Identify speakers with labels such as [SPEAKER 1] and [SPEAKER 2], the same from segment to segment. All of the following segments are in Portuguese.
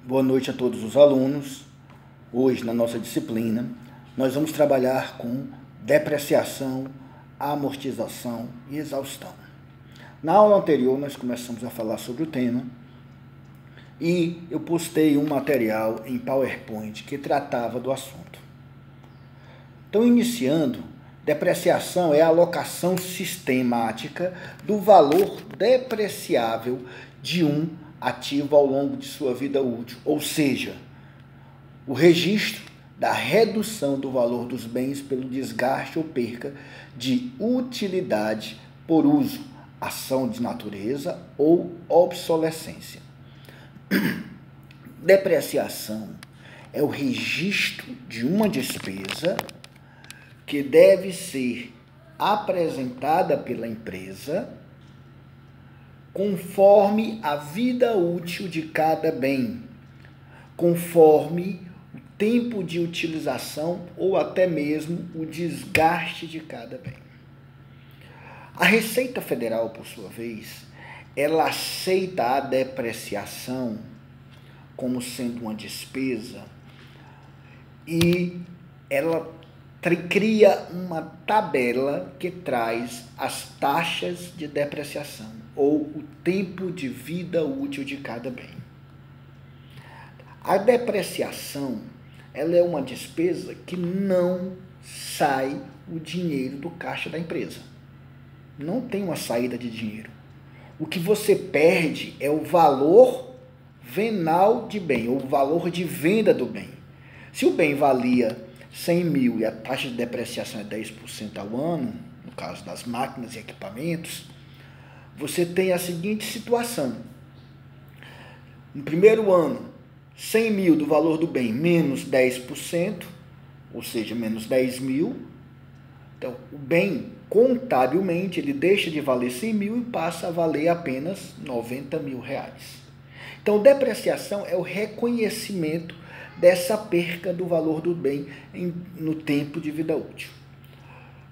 [SPEAKER 1] Boa noite a todos os alunos. Hoje, na nossa disciplina, nós vamos trabalhar com depreciação, amortização e exaustão. Na aula anterior, nós começamos a falar sobre o tema e eu postei um material em PowerPoint que tratava do assunto. Então, iniciando, depreciação é a alocação sistemática do valor depreciável de um ativo ao longo de sua vida útil, ou seja, o registro da redução do valor dos bens pelo desgaste ou perca de utilidade por uso, ação de natureza ou obsolescência. Depreciação é o registro de uma despesa que deve ser apresentada pela empresa conforme a vida útil de cada bem, conforme o tempo de utilização ou até mesmo o desgaste de cada bem. A Receita Federal, por sua vez, ela aceita a depreciação como sendo uma despesa e ela cria uma tabela que traz as taxas de depreciação ou o tempo de vida útil de cada bem. A depreciação, ela é uma despesa que não sai o dinheiro do caixa da empresa. Não tem uma saída de dinheiro. O que você perde é o valor venal de bem, ou o valor de venda do bem. Se o bem valia 100 mil e a taxa de depreciação é 10% ao ano, no caso das máquinas e equipamentos, você tem a seguinte situação. No primeiro ano, 100 mil do valor do bem menos 10%, ou seja, menos 10 mil. Então, o bem, contabilmente, ele deixa de valer 100 mil e passa a valer apenas 90 mil reais. Então, depreciação é o reconhecimento dessa perca do valor do bem no tempo de vida útil.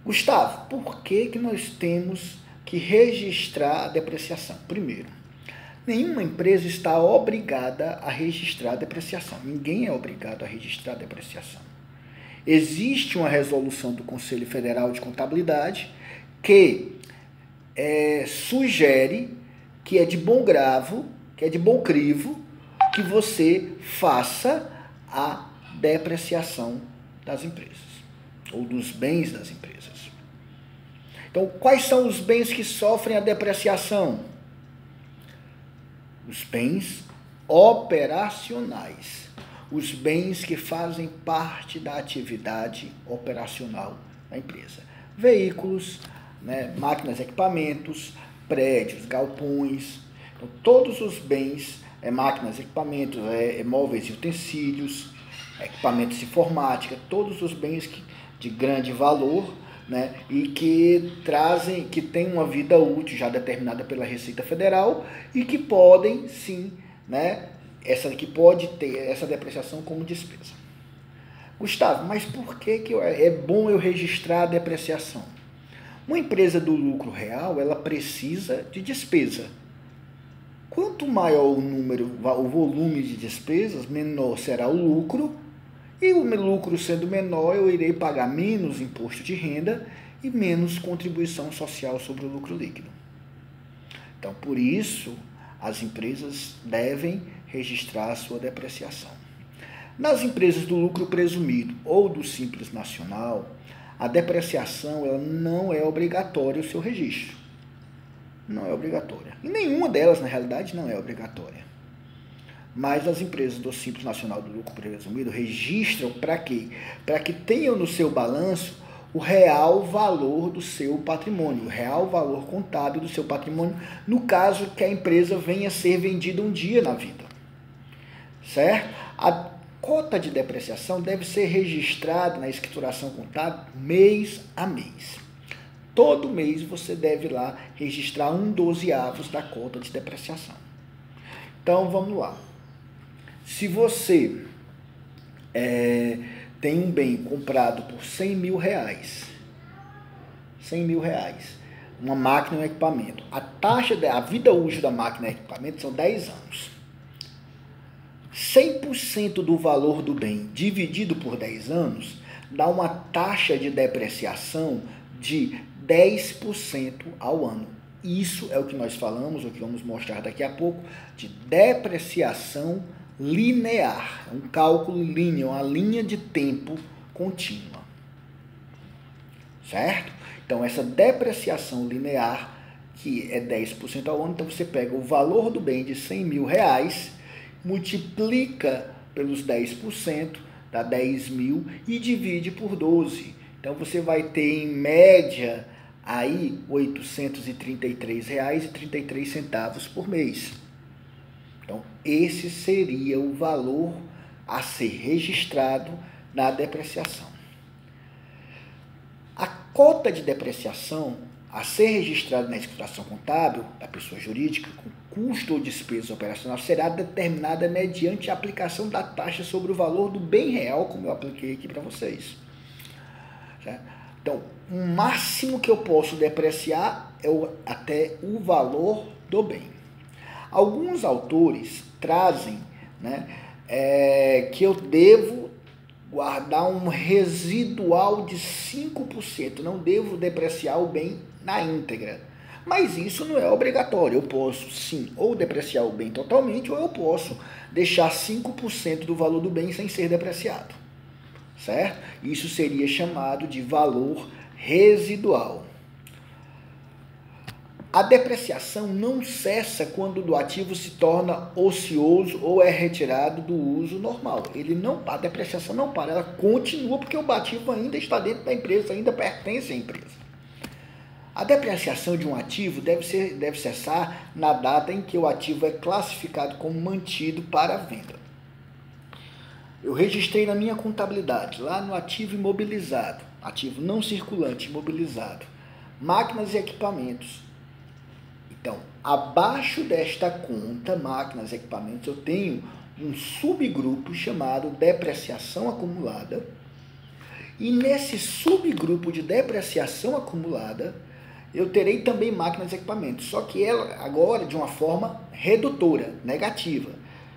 [SPEAKER 1] Gustavo, por que nós temos que registrar a depreciação? Primeiro, nenhuma empresa está obrigada a registrar a depreciação. Ninguém é obrigado a registrar a depreciação. Existe uma resolução do Conselho Federal de Contabilidade que sugere que é de bom grado, que é de bom crivo, que você faça a depreciação das empresas, ou dos bens das empresas. Então, quais são os bens que sofrem a depreciação? Os bens operacionais, os bens que fazem parte da atividade operacional da empresa. Veículos, máquinas e equipamentos, prédios, galpões, então, todos os bens, máquinas, equipamentos, móveis e utensílios, equipamentos de informática, todos os bens de grande valor, e que têm uma vida útil já determinada pela Receita Federal e que podem, sim, que pode ter essa depreciação como despesa. Gustavo, mas por que é bom eu registrar a depreciação? Uma empresa do lucro real, ela precisa de despesa. Quanto maior o volume de despesas, menor será o lucro, e o lucro sendo menor, eu irei pagar menos imposto de renda e menos contribuição social sobre o lucro líquido. Então, por isso, as empresas devem registrar a sua depreciação. Nas empresas do lucro presumido ou do Simples Nacional, a depreciação ela não é obrigatória o seu registro. Não é obrigatória. E nenhuma delas, na realidade, não é obrigatória. Mas as empresas do Simples Nacional do Lucro Presumido registram para quê? Para que tenham no seu balanço o real valor do seu patrimônio, o real valor contábil do seu patrimônio, no caso que a empresa venha a ser vendida um dia na vida. Certo? A cota de depreciação deve ser registrada na escrituração contábil mês a mês. Todo mês você deve lá registrar 1/12 da cota de depreciação. Então, vamos lá. Se você tem um bem comprado por 100 mil reais, uma máquina e um equipamento, a vida útil da máquina e equipamento são 10 anos. 100% do valor do bem dividido por 10 anos dá uma taxa de depreciação de 10% ao ano. Isso é o que nós falamos, o que vamos mostrar daqui a pouco, de depreciação linear. É um cálculo linear, uma linha de tempo contínua. Certo? Então, essa depreciação linear, que é 10% ao ano, então você pega o valor do bem de 100 mil reais, multiplica pelos 10%, dá 10 mil, e divide por 12. Então, você vai ter, em média, aí R$ 833,33 por mês. Então, esse seria o valor a ser registrado na depreciação. A cota de depreciação a ser registrada na escrituração contábil da pessoa jurídica com custo ou despesa operacional será determinada mediante a aplicação da taxa sobre o valor do bem real, como eu apliquei aqui para vocês. Certo? Então, o máximo que eu posso depreciar é até o valor do bem. Alguns autores trazem, né, que eu devo guardar um residual de 5%, não devo depreciar o bem na íntegra. Mas isso não é obrigatório, eu posso sim ou depreciar o bem totalmente ou eu posso deixar 5% do valor do bem sem ser depreciado. Certo? Isso seria chamado de valor residual. A depreciação não cessa quando o ativo se torna ocioso ou é retirado do uso normal. A depreciação não para, ela continua porque o ativo ainda está dentro da empresa, ainda pertence à empresa. A depreciação de um ativo deve cessar na data em que o ativo é classificado como mantido para venda. Eu registrei na minha contabilidade, lá no ativo imobilizado, ativo não circulante imobilizado, máquinas e equipamentos. Então, abaixo desta conta, máquinas e equipamentos, eu tenho um subgrupo chamado depreciação acumulada. E nesse subgrupo de depreciação acumulada, eu terei também máquinas e equipamentos, só que ela agora de uma forma redutora, negativa.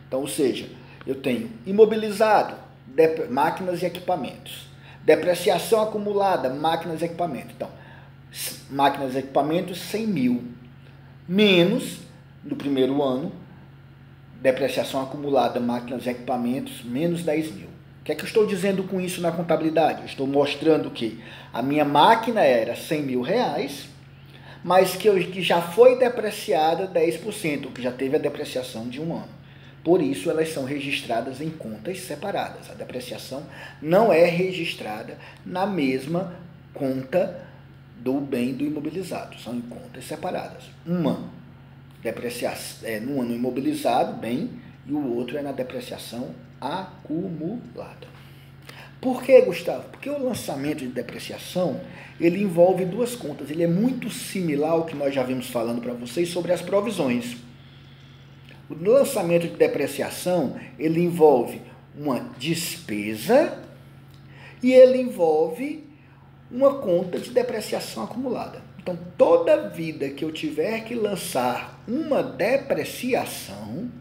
[SPEAKER 1] Então, ou seja, eu tenho imobilizado, máquinas e equipamentos. Depreciação acumulada, máquinas e equipamentos. Então, máquinas e equipamentos, 100 mil. Menos, no primeiro ano, depreciação acumulada, máquinas e equipamentos, menos 10 mil. O que é que eu estou dizendo com isso na contabilidade? Eu estou mostrando que a minha máquina era 100 mil reais, mas que já foi depreciada 10%, que já teve a depreciação de um ano. Por isso, elas são registradas em contas separadas. A depreciação não é registrada na mesma conta do bem do imobilizado. São em contas separadas. Uma depreciação no ano imobilizado, bem, e o outro é na depreciação acumulada. Por que, Gustavo? Porque o lançamento de depreciação, ele envolve duas contas. Ele é muito similar ao que nós já vimos falando para vocês sobre as provisões. O lançamento de depreciação, ele envolve uma despesa e ele envolve uma conta de depreciação acumulada. Então, toda vida que eu tiver que lançar uma depreciação,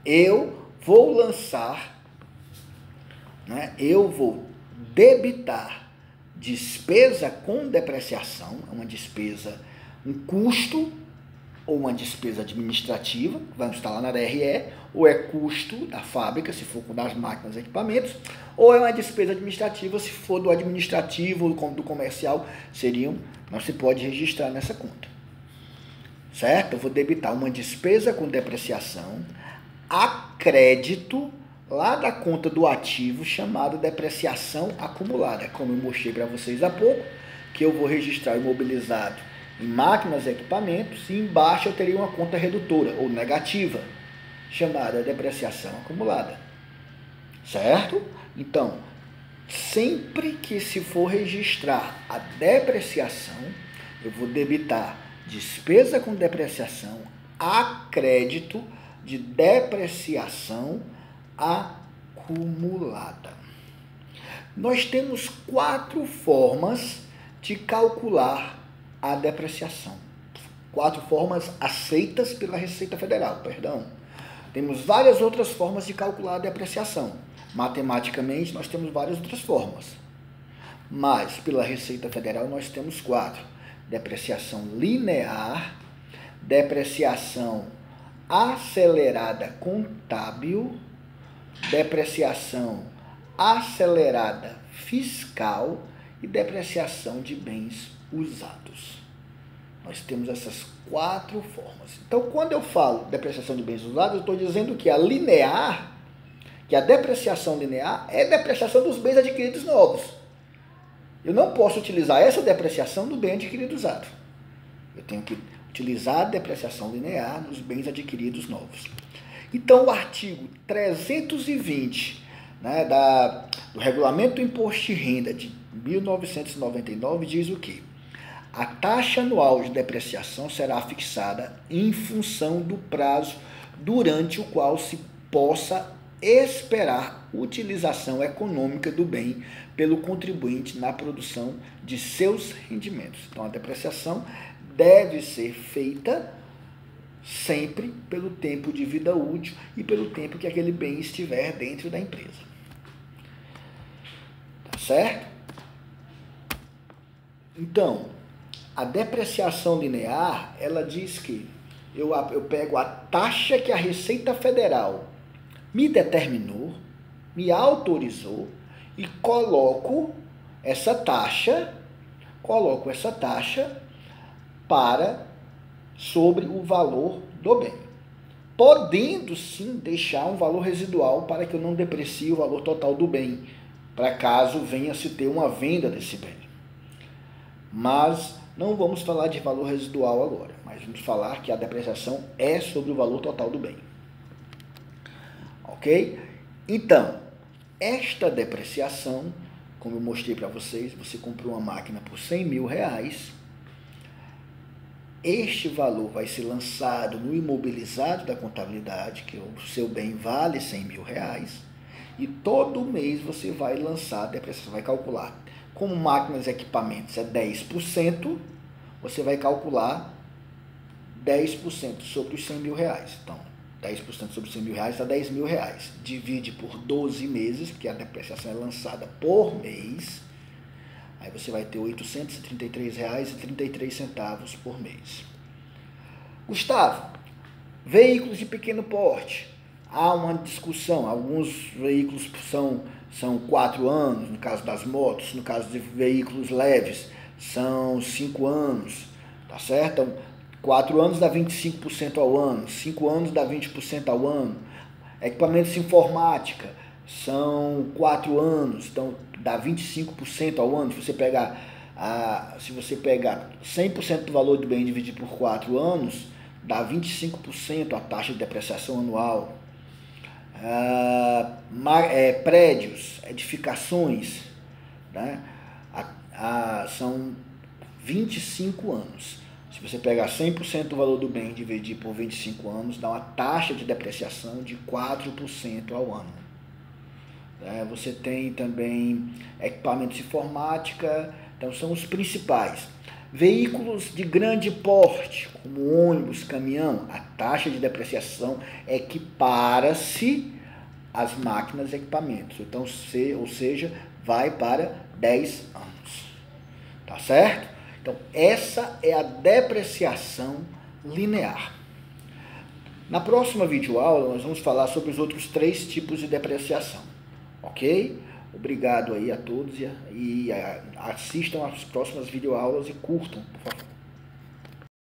[SPEAKER 1] eu vou lançar, né, eu vou debitar despesa com depreciação, uma despesa, um custo ou uma despesa administrativa, vamos estar lá na DRE, ou é custo da fábrica, se for das máquinas e equipamentos, ou é uma despesa administrativa, se for do administrativo ou do comercial, não se pode registrar nessa conta. Certo? Eu vou debitar uma despesa com depreciação a crédito lá da conta do ativo chamado depreciação acumulada, como eu mostrei para vocês há pouco, que eu vou registrar o imobilizado em máquinas e equipamentos, e embaixo eu teria uma conta redutora, ou negativa, chamada depreciação acumulada. Certo? Então, sempre que se for registrar a depreciação, eu vou debitar despesa com depreciação a crédito de depreciação acumulada. Nós temos 4 formas de calcular a depreciação. 4 formas aceitas pela Receita Federal, perdão. Temos várias outras formas de calcular a depreciação. Matematicamente, nós temos várias outras formas. Mas, pela Receita Federal, nós temos 4. Depreciação linear, depreciação acelerada contábil, depreciação acelerada fiscal e depreciação de bens usados. Nós temos essas 4 formas. Então, quando eu falo depreciação de bens usados, eu estou dizendo que a linear, que a depreciação linear é depreciação dos bens adquiridos novos. Eu não posso utilizar essa depreciação do bem adquirido usado. Eu tenho que utilizar a depreciação linear nos bens adquiridos novos. Então, o artigo 320, né, do Regulamento do Imposto de Renda de 1999 diz o quê? A taxa anual de depreciação será fixada em função do prazo durante o qual se possa esperar utilização econômica do bem pelo contribuinte na produção de seus rendimentos. Então, a depreciação deve ser feita sempre pelo tempo de vida útil e pelo tempo que aquele bem estiver dentro da empresa. Tá certo? Então, a depreciação linear, ela diz que eu pego a taxa que a Receita Federal me determinou, me autorizou e coloco essa taxa sobre o valor do bem. Podendo sim deixar um valor residual para que eu não deprecie o valor total do bem, para caso venha se ter uma venda desse bem. Mas não vamos falar de valor residual agora, mas vamos falar que a depreciação é sobre o valor total do bem. Ok? Então, esta depreciação, como eu mostrei para vocês, você comprou uma máquina por 100 mil reais, este valor vai ser lançado no imobilizado da contabilidade, que o seu bem vale 100 mil reais, e todo mês você vai lançar a depreciação, vai calcular. Como máquinas e equipamentos é 10%, você vai calcular 10% sobre os 100 mil reais. Então, 10% sobre 100 mil reais dá 10 mil reais. Divide por 12 meses, porque a depreciação é lançada por mês. Aí você vai ter R$ 833,33 por mês. Gustavo, veículos de pequeno porte. Há uma discussão, alguns veículos são 4 anos, no caso das motos, no caso de veículos leves, são 5 anos, tá certo? Então, 4 anos dá 25% ao ano, 5 anos dá 20% ao ano. Equipamentos de informática são 4 anos, então dá 25% ao ano. Se você pegar 100% do valor do bem e dividir por 4 anos, dá 25% a taxa de depreciação anual. Prédios, edificações, né? São 25 anos. Se você pegar 100% do valor do bem e dividir por 25 anos, dá uma taxa de depreciação de 4% ao ano. Você tem também equipamentos de informática, então são os principais. Veículos de grande porte, como ônibus, caminhão, a taxa de depreciação equipara-se às máquinas e equipamentos. Então, ou seja, vai para 10 anos. Tá certo? Então, essa é a depreciação linear. Na próxima videoaula, nós vamos falar sobre os outros 3 tipos de depreciação. Ok? Obrigado aí a todos e assistam às próximas videoaulas e curtam, por favor.